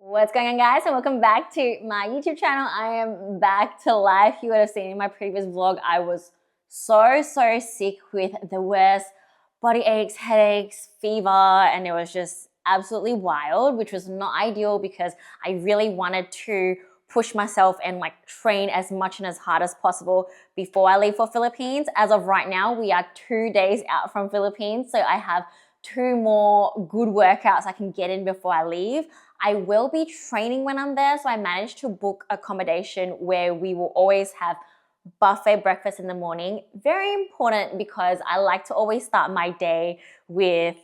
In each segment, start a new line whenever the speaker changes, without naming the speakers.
What's going on, guys, and welcome back to my YouTube channel. I am back to life. You would have seen in my previous vlog, I was so sick with the worst body aches, headaches, fever, and it was just absolutely wild, which was not ideal because I really wanted to push myself and like train as much and as hard as possible before I leave for Philippines. As of right now, we are 2 days out from Philippines, so I have 2 more good workouts I can get in before I leave. I will be training when I'm there, so I managed to book accommodation where we will always have buffet breakfast in the morning. Very important because I like to always start my day with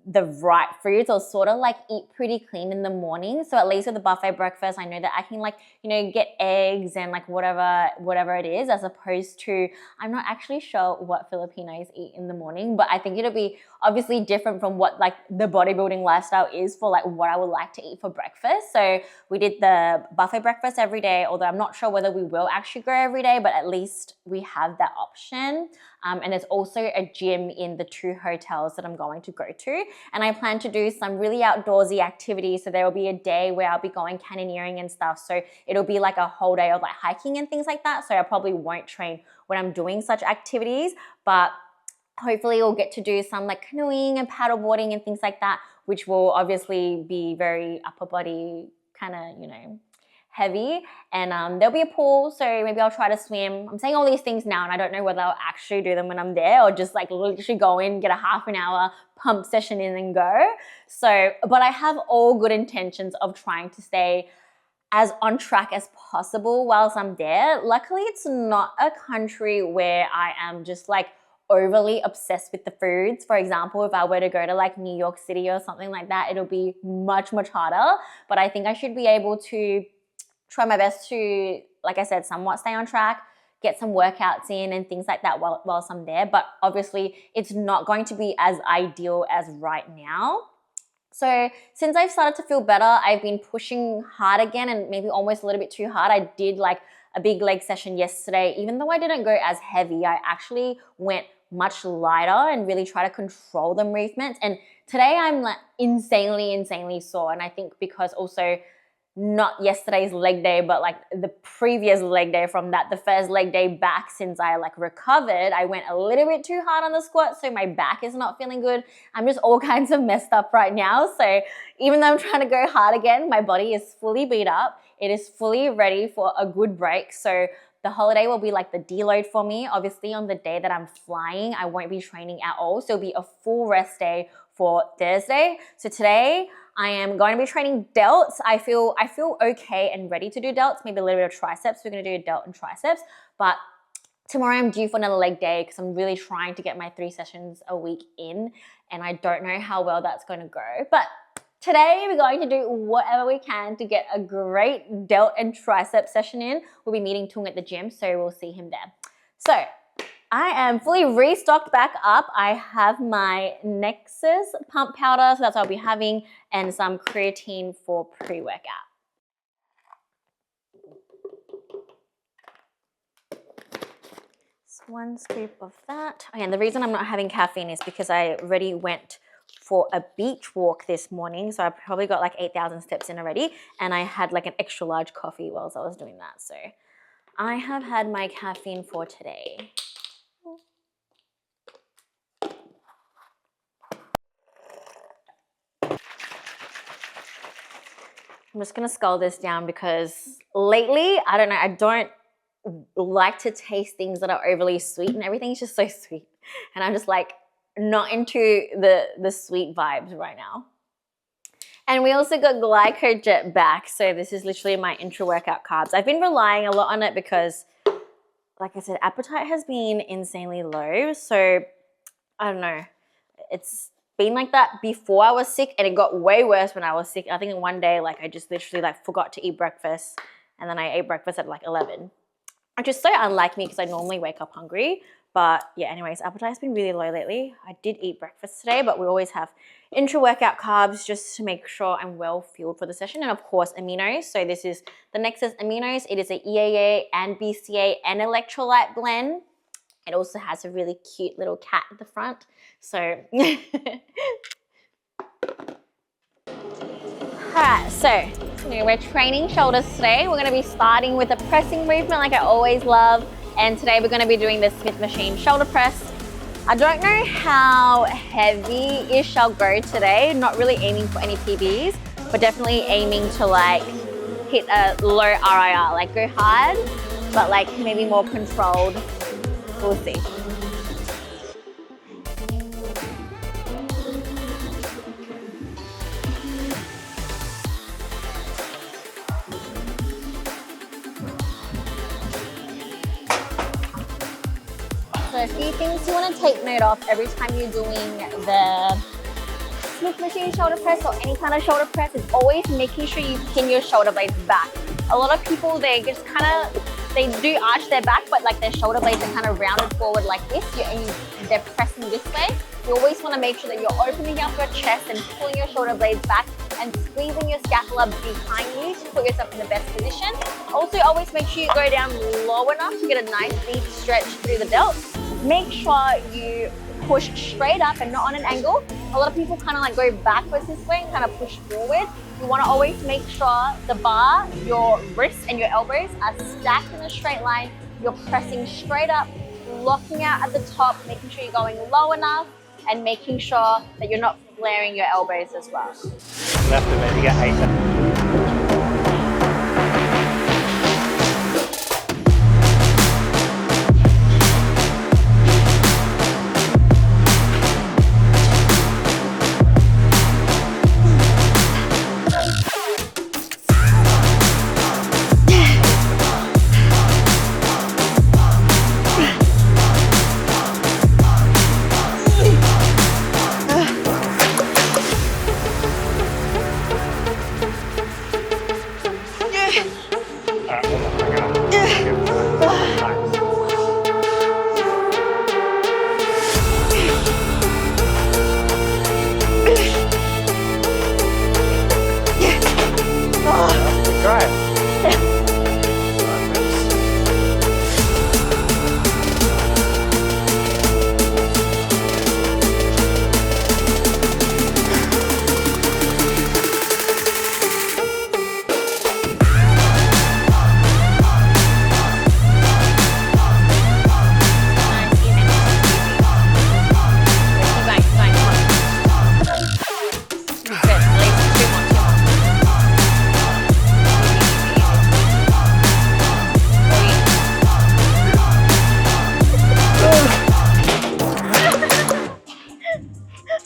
the right foods, or sort of like eat pretty clean in the morning. So at least with the buffet breakfast, I know that I can like, get eggs and like whatever it is, as opposed to, I'm not actually sure what Filipinos eat in the morning, but I think it'll be obviously different from what like the bodybuilding lifestyle is for like what I would like to eat for breakfast. So we did the buffet breakfast every day, although I'm not sure whether we will actually go every day, but at least we have that option. And there's also a gym in the 2 hotels that I'm going to go to. And I plan to do some really outdoorsy activities. So there will be a day where I'll be going canyoneering and stuff. So it'll be like a whole day of like hiking and things like that. So I probably won't train when I'm doing such activities, but hopefully we'll get to do some like canoeing and paddleboarding and things like that, which will obviously be very upper body kind of, heavy. And there'll be a pool, so maybe I'll try to swim. I'm saying all these things now and I don't know whether I'll actually do them when I'm there or just like literally go in, get a half an hour pump session in and go. So, but I have all good intentions of trying to stay as on track as possible whilst I'm there. Luckily, it's not a country where I am just like overly obsessed with the foods. For example, if I were to go to like New York City or something like that, it'll be much harder. But I think I should be able to try my best to, like I said, somewhat stay on track, get some workouts in and things like that whilst I'm there. But obviously, it's not going to be as ideal as right now. So since I've started to feel better, I've been pushing hard again, and maybe almost a little bit too hard. I did like a big leg session yesterday. Even though I didn't go as heavy, I actually went much lighter and really try to control the movements. And today I'm like insanely sore. And I think because also not yesterday's leg day, but like the previous leg day from that, the first leg day back since I like recovered, I went a little bit too hard on the squat, so my back is not feeling good. I'm just all kinds of messed up right now. So even though I'm trying to go hard again, my body is fully beat up. It is fully ready for a good break. So the holiday will be like the deload for me. Obviously on the day that I'm flying, I won't be training at all. So it'll be a full rest day for Thursday. So today I am going to be training delts. I feel okay and ready to do delts, maybe a little bit of triceps. We're going to do a delt and triceps, but tomorrow I'm due for another leg day because I'm really trying to get my 3 sessions a week in, and I don't know how well that's going to go. But today we're going to do whatever we can to get a great delt and tricep session in. We'll be meeting Tung at the gym, so we'll see him there. So I am fully restocked back up. I have my Nexus pump powder, so that's what I'll be having, and some creatine for pre-workout. Just 1 scoop of that. Okay, and the reason I'm not having caffeine is because I already went for a beach walk this morning, so I probably got like 8,000 steps in already, and I had like an extra large coffee whilst I was doing that. So I have had my caffeine for today. I'm just going to scull this down because lately, I don't know, I don't like to taste things that are overly sweet, and everything's just so sweet. And I'm just like not into the sweet vibes right now. And we also got Glycojet back. So this is literally my intra-workout carbs. I've been relying a lot on it because, like I said, appetite has been insanely low. So I don't know, it's been like that before I was sick, and it got way worse when I was sick. I think in one day, like I just literally like forgot to eat breakfast, and then I ate breakfast at like 11, which is so unlike me because I normally wake up hungry. But yeah, anyways, appetite's been really low lately. I did eat breakfast today, but we always have intra-workout carbs just to make sure I'm well fueled for the session. And of course, aminos. So this is the Nexus aminos. It is a EAA and BCA and electrolyte blend. It also has a really cute little cat at the front. So Alright, so we're training shoulders today. We're going to be starting with a pressing movement like I always love. And today we're going to be doing the Smith machine shoulder press. I don't know how heavy-ish I'll go today. Not really aiming for any PBs, but definitely aiming to like hit a low RIR, like go hard, but like maybe more controlled. We'll see. So a few things you want to take note of every time you're doing the Smith machine shoulder press or any kind of shoulder press is always making sure you pin your shoulder blades back. A lot of people, they just they do arch their back, but like their shoulder blades are kind of rounded forward like this, and they're pressing this way. You always want to make sure that you're opening up your chest and pulling your shoulder blades back and squeezing your scapula behind you to put yourself in the best position. Also, always make sure you go down low enough to get a nice deep stretch through the delts. Make sure you push straight up and not on an angle. A lot of people kind of like go backwards this way and kind of push forward. You want to always make sure the bar, your wrists and your elbows are stacked in a straight line. You're pressing straight up, locking out at the top, making sure you're going low enough and making sure that you're not flaring your elbows as well.
Left of it, you get 8 seconds.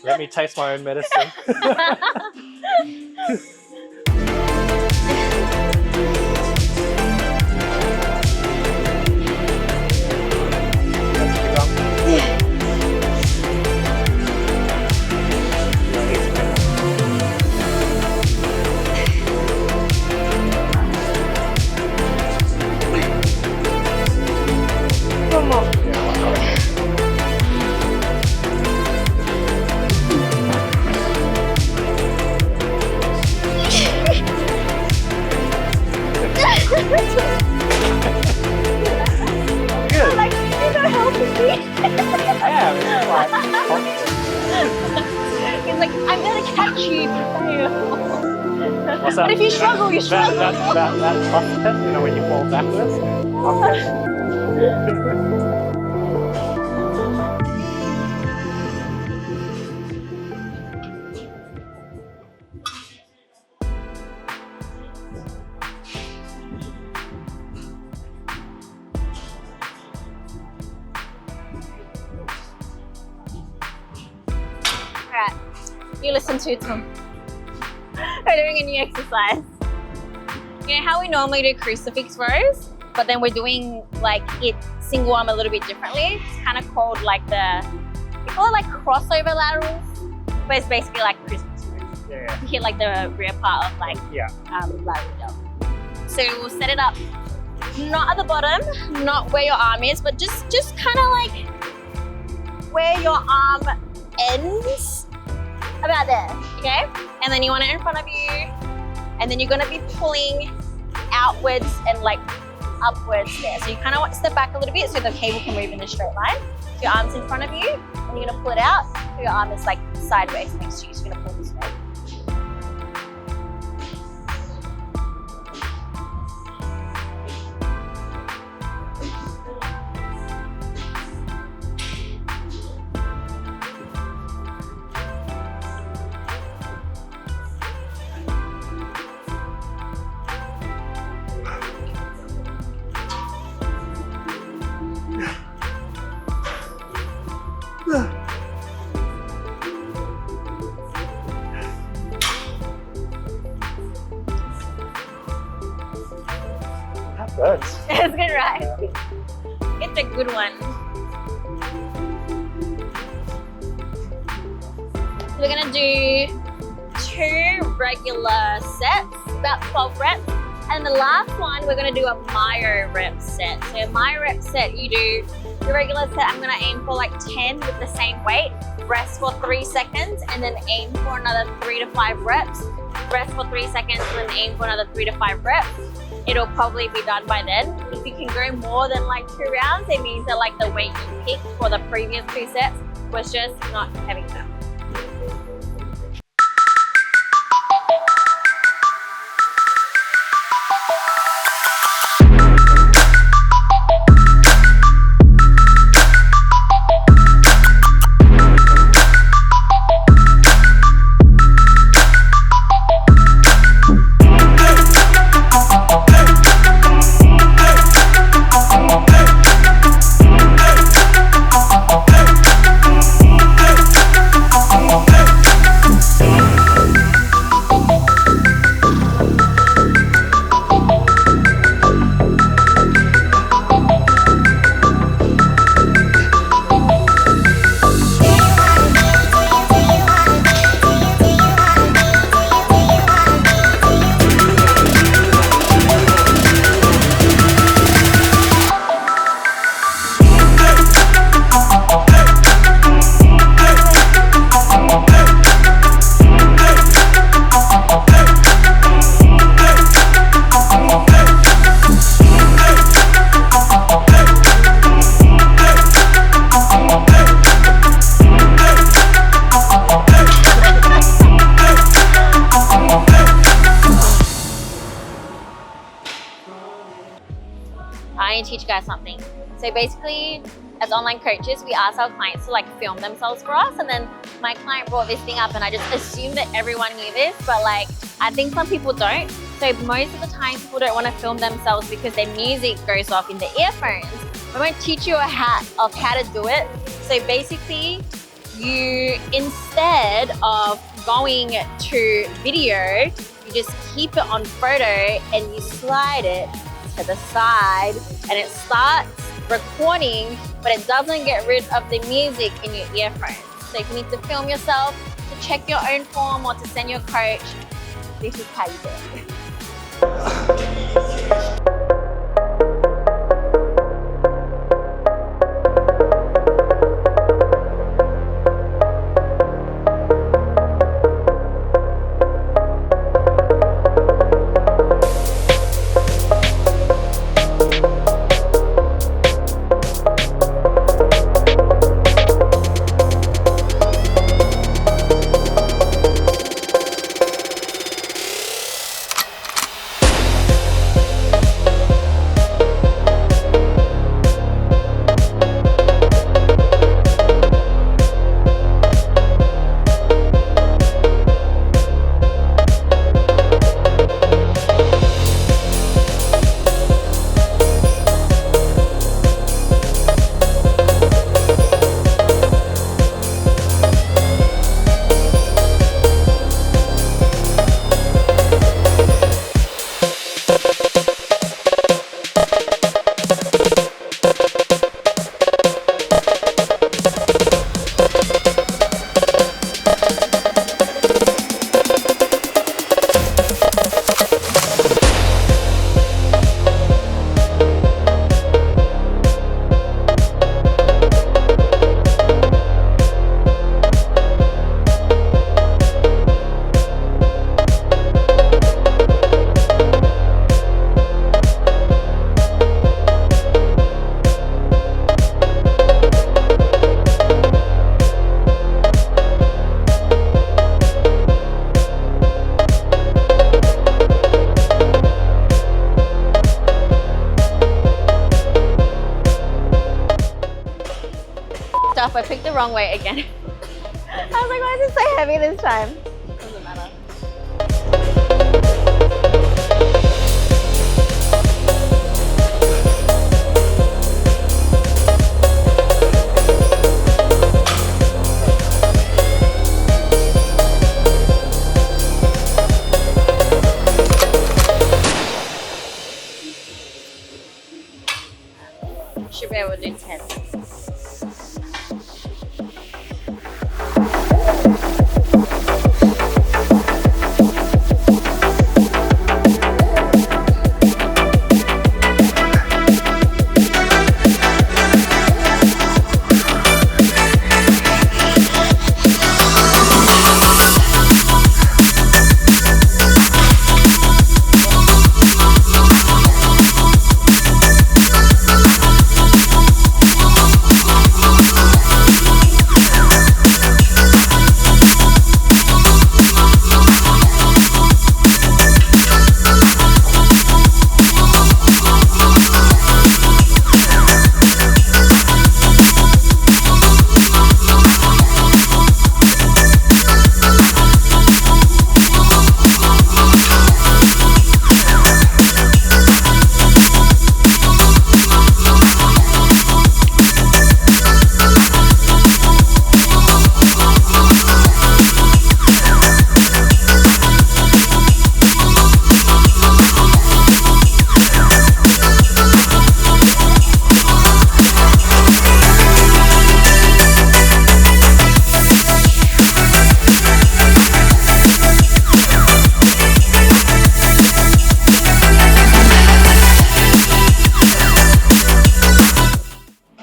Let me taste my own medicine.
One more.
Good.
Like, you're not helping me.
I am.
He's like, I'm gonna catch you if you fail.
What's that?
But if you struggle, you struggle.
That thrust test, you know, when you fall backwards.
Alright, you listen to Tom. We're doing a new exercise. You know how we normally do crucifix rows, but then we're doing like it single arm a little bit differently. It's kind of called like we call it like crossover laterals, but it's basically like crucifix rows.
Yeah.
You hit like the rear part of like lateral delt. So we'll set it up not at the bottom, not where your arm is, but just kind of like where your arm ends, about there, okay? And then you want it in front of you, and then you're gonna be pulling outwards and like upwards there. So you kind of want to step back a little bit so the cable can move in a straight line. So your arm's in front of you, and you're gonna pull it out, so your arm is like sideways next to you, so you're gonna pull this way.
good.
It's good, right? It's a good one. We're gonna do 2 regular sets, about 12 reps. And the last one, we're gonna do a myo rep set. So a myo rep set, you do the regular set, I'm gonna aim for like 10 with the same weight, rest for 3 seconds, and then aim for another 3 to 5 reps. Rest for 3 seconds, and then aim for another 3 to 5 reps. It'll probably be done by then. If you can go more than like 2 rounds, it means that like the weight you picked for the previous 2 sets was just not heavy enough. I need to teach you guys something. So basically, as online coaches, we ask our clients to like film themselves for us, and then my client brought this thing up and I just assumed that everyone knew this, but like I think some people don't. So most of the time people don't want to film themselves because their music goes off in the earphones. I'm going to teach you how to do it. So basically, you, instead of going to video, you just keep it on photo and you slide it to the side and it starts recording, but it doesn't get rid of the music in your earphones. So if you need to film yourself, to check your own form or to send your coach, this is how you do it. I picked the wrong weight again. I was like, why is it so heavy this time? Doesn't matter. and intense.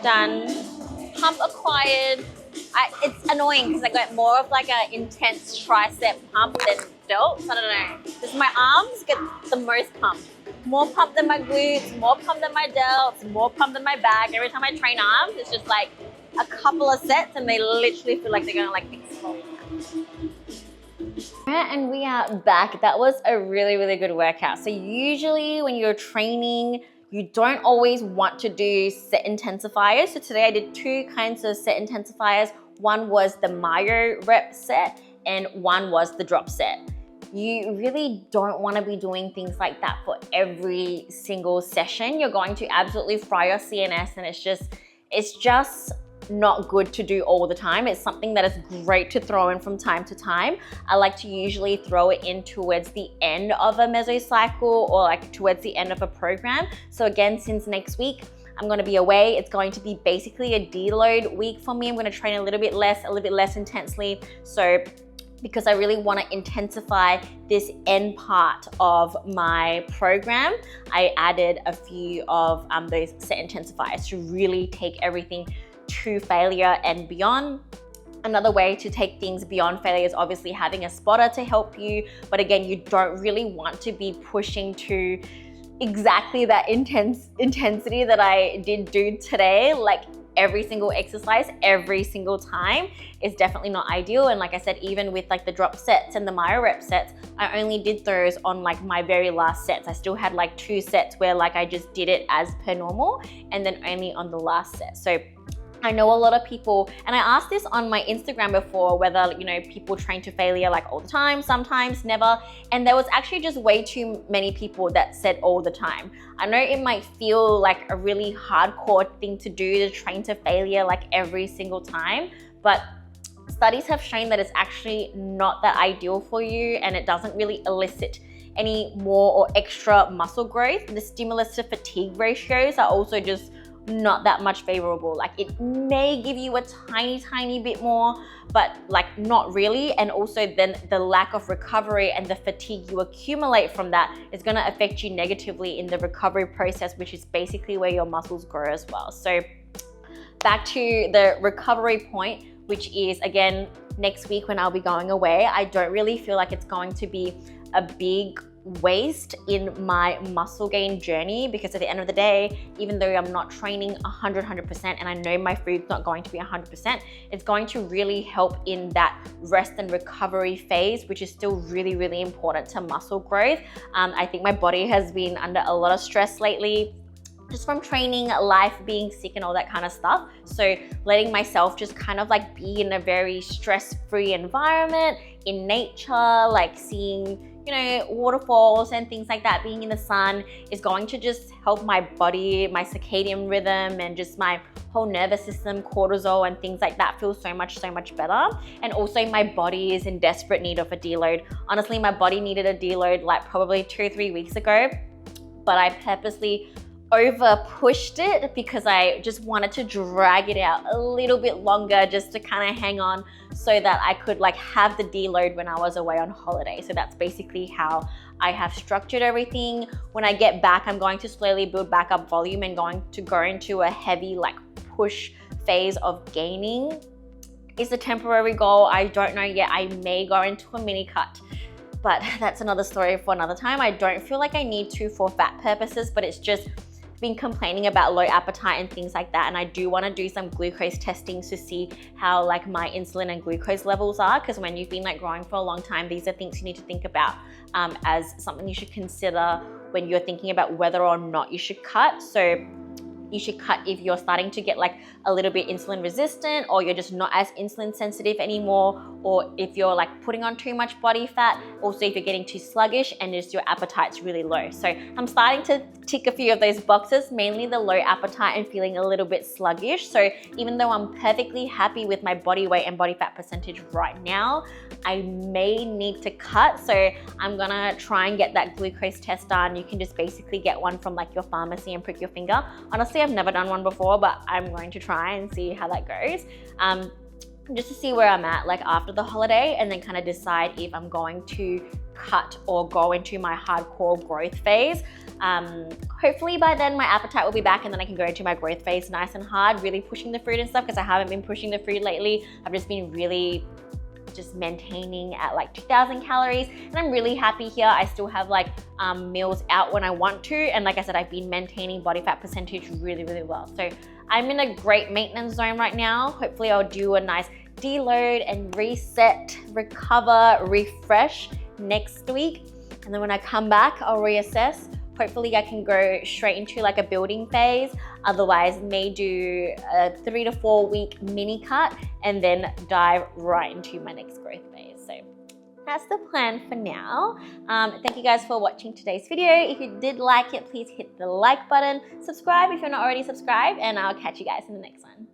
Done. Pump acquired. It's annoying because I got more of like an intense tricep pump than delts. I don't know. Just my arms get the most pump. More pump than my glutes, more pump than my delts, more pump than my back. Every time I train arms, it's just like a couple of sets and they literally feel like they're gonna like explode. And we are back. That was a really, really good workout. So usually when you're training, you don't always want to do set intensifiers. So today I did two kinds of set intensifiers. One was the myo rep set and one was the drop set. You really don't want to be doing things like that for every single session. You're going to absolutely fry your CNS and it's just not good to do all the time. It's something that is great to throw in from time to time. I like to usually throw it in towards the end of a mesocycle or like towards the end of a program. So again, since next week, I'm going to be away. It's going to be basically a deload week for me. I'm going to train a little bit less intensely. So because I really want to intensify this end part of my program, I added a few of those set intensifiers to really take everything to failure and beyond. Another way to take things beyond failure is obviously having a spotter to help you. But again, you don't really want to be pushing to exactly that intensity that I did do today. Like every single exercise, every single time is definitely not ideal. And like I said, even with like the drop sets and the myo rep sets, I only did those on like my very last sets. I still had like 2 sets where like I just did it as per normal and then only on the last set. So I know a lot of people, and I asked this on my Instagram before, whether, you know, people train to failure like all the time, sometimes, never. And there was actually just way too many people that said all the time. I know it might feel like a really hardcore thing to do to train to failure like every single time, but studies have shown that it's actually not that ideal for you and it doesn't really elicit any more or extra muscle growth. The stimulus to fatigue ratios are also just not that much favorable. Like it may give you a tiny bit more, but like not really. And also then the lack of recovery and the fatigue you accumulate from that is going to affect you negatively in the recovery process, which is basically where your muscles grow as well. So back to the recovery point, which is again next week when I'll be going away. I don't really feel like it's going to be a big waste in my muscle gain journey, because at the end of the day, even though I'm not training 100% and I know my food's not going to be 100%, it's going to really help in that rest and recovery phase, which is still really important to muscle growth. I think my body has been under a lot of stress lately, just from training, life, being sick and all that kind of stuff. So letting myself just kind of like be in a very stress-free environment, in nature, like seeing, you know, waterfalls and things like that, being in the sun is going to just help my body, my circadian rhythm, and just my whole nervous system, cortisol and things like that feel so much better. And also my body is in desperate need of a deload. Honestly, my body needed a deload like probably 2 or 3 weeks ago, but I purposely over pushed it because I just wanted to drag it out a little bit longer just to kind of hang on so that I could like have the deload when I was away on holiday. So that's basically how I have structured everything. When I get back, I'm going to slowly build back up volume and going to go into a heavy like push phase of gaining. Is a temporary goal. I don't know yet. I may go into a mini cut, but that's another story for another time. I don't feel like I need to for fat purposes, but it's just been complaining about low appetite and things like that, and I do want to do some glucose testing to see how like my insulin and glucose levels are, because when you've been like growing for a long time, these are things you need to think about as something you should consider when you're thinking about whether or not you should cut. So you should cut if you're starting to get like a little bit insulin resistant, or you're just not as insulin sensitive anymore, or if you're like putting on too much body fat, also if you're getting too sluggish and just your appetite's really low. So I'm starting to tick a few of those boxes, mainly the low appetite and feeling a little bit sluggish. So even though I'm perfectly happy with my body weight and body fat percentage right now, I may need to cut. So I'm gonna try and get that glucose test done. You can just basically get one from like your pharmacy and prick your finger. Honestly, I've never done one before, but I'm going to try and see how that goes. Just to see where I'm at like after the holiday, and then kind of decide if I'm going to cut or go into my hardcore growth phase. Hopefully by then my appetite will be back, and then I can go into my growth phase nice and hard, really pushing the food and stuff, because I haven't been pushing the food lately. I've just been really just maintaining at like 2,000 calories, and I'm really happy here. I still have like meals out when I want to, and like I said, I've been maintaining body fat percentage really, really well. So I'm in a great maintenance zone right now. Hopefully I'll do a nice deload and reset, recover, refresh next week, and then when I come back, I'll reassess. Hopefully I can go straight into like a building phase. Otherwise, may do a 3 to 4 week mini cut and then dive right into my next growth phase. So that's the plan for now. Thank you guys for watching today's video. If you did like it, please hit the like button, subscribe if you're not already subscribed, and I'll catch you guys in the next one.